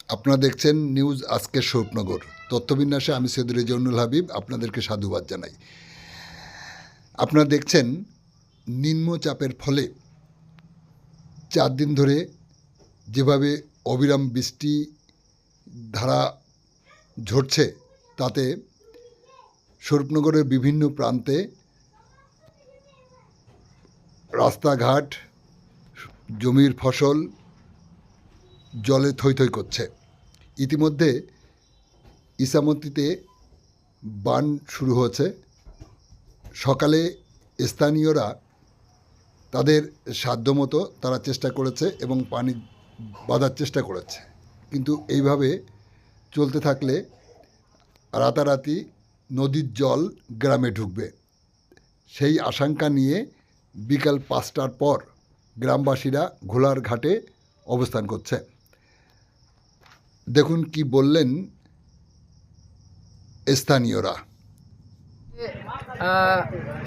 আপনারা দেখছেন নিউজ আজকের স্বরূপনগর। তথ্যবিন্যাসে আমি সৈয়দ রেজাউনুল হাবিব আপনাদেরকে সাধুবাদ জানাই। আপনারা দেখছেন নিম্নচাপের ফলে 4 দিন ধরে যেভাবে অবিরাম বৃষ্টি ধারা ঝরছে, তাতে স্বরূপনগরের বিভিন্ন প্রান্তে রাস্তাঘাট, জমির ফসল জলে থই থই করছে। ইতিমধ্যে ইসামতিতে বান শুরু হয়েছে। সকালে স্থানীয়রা তাদের সাধ্যমতো তারা চেষ্টা করেছে এবং পানি বাঁধার চেষ্টা করেছে, কিন্তু এইভাবে চলতে থাকলে রাতারাতি নদীর জল গ্রামে ঢুকবে। সেই আশঙ্কা নিয়ে বিকাল 5টার পর গ্রামবাসীরা ঘোলার ঘাটে অবস্থান করছে। দেখুন কি বললেন স্থানীয়রা।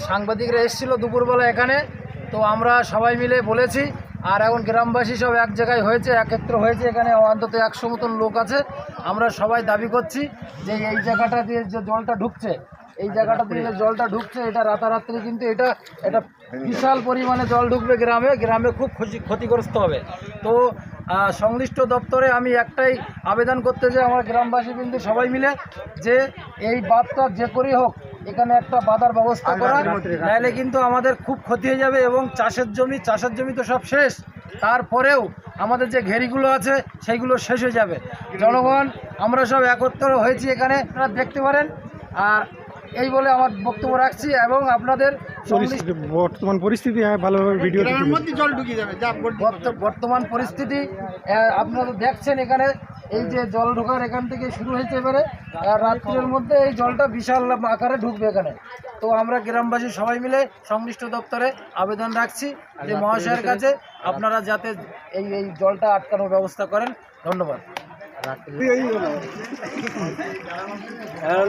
সাংবাদিকরা এসেছিল দুপুরবেলা এখানে, তো আমরা সবাই মিলে বলেছি, আর এখন গ্রামবাসী সব এক জায়গায় হয়েছে, একত্র হয়েছে। এখানে অন্তত 100 মতন লোক আছে। আমরা সবাই দাবি করছি যে এই জায়গাটা দিয়ে যে জলটা ঢুকছে, এই জায়গাটা দিয়ে যে জলটা ঢুকছে, এটা রাতারাত্রি কিন্তু এটা বিশাল পরিমাণে জল ঢুকবে গ্রামে খুব ক্ষতিগ্রস্ত হবে। তো সংশ্লিষ্ট দপ্তরে আমি একটাই আবেদন করতে চাই, আমার গ্রামবাসী কিন্তু সবাই মিলে, যে এই বাঁধটা যে করেই হোক এখানে একটা বাঁধার ব্যবস্থা করা, নাহলে কিন্তু আমাদের খুব ক্ষতি হয়ে যাবে। এবং চাষের জমি তো সব শেষ, তারপরেও আমাদের যে ঘেরিগুলো আছে সেইগুলো শেষ হয়ে যাবে। জনগণ আমরা সব একত্র হয়েছি এখানে, আপনারা দেখতে পারেন। আর এই বলে আমার বক্তব্য রাখছি, এবং আপনাদের বর্তমান পরিস্থিতি ভালোভাবে ভিডিও জল ঢুকিয়ে যাবে। বর্তমান পরিস্থিতি আপনারা দেখছেন, এখানে এই যে জল ঢোকার এখান থেকে শুরু হয়েছে, এবারে রাত্রের মধ্যে এই জলটা বিশাল আকারে ঢুকবে এখানে। তো আমরা গ্রামবাসী সবাই মিলে সংশ্লিষ্ট দপ্তরে আবেদন রাখছি যে মহাশয়ের কাছে আপনারা যাতে এই জলটা আটকানোর ব্যবস্থা করেন। ধন্যবাদ।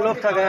লোক থাকে।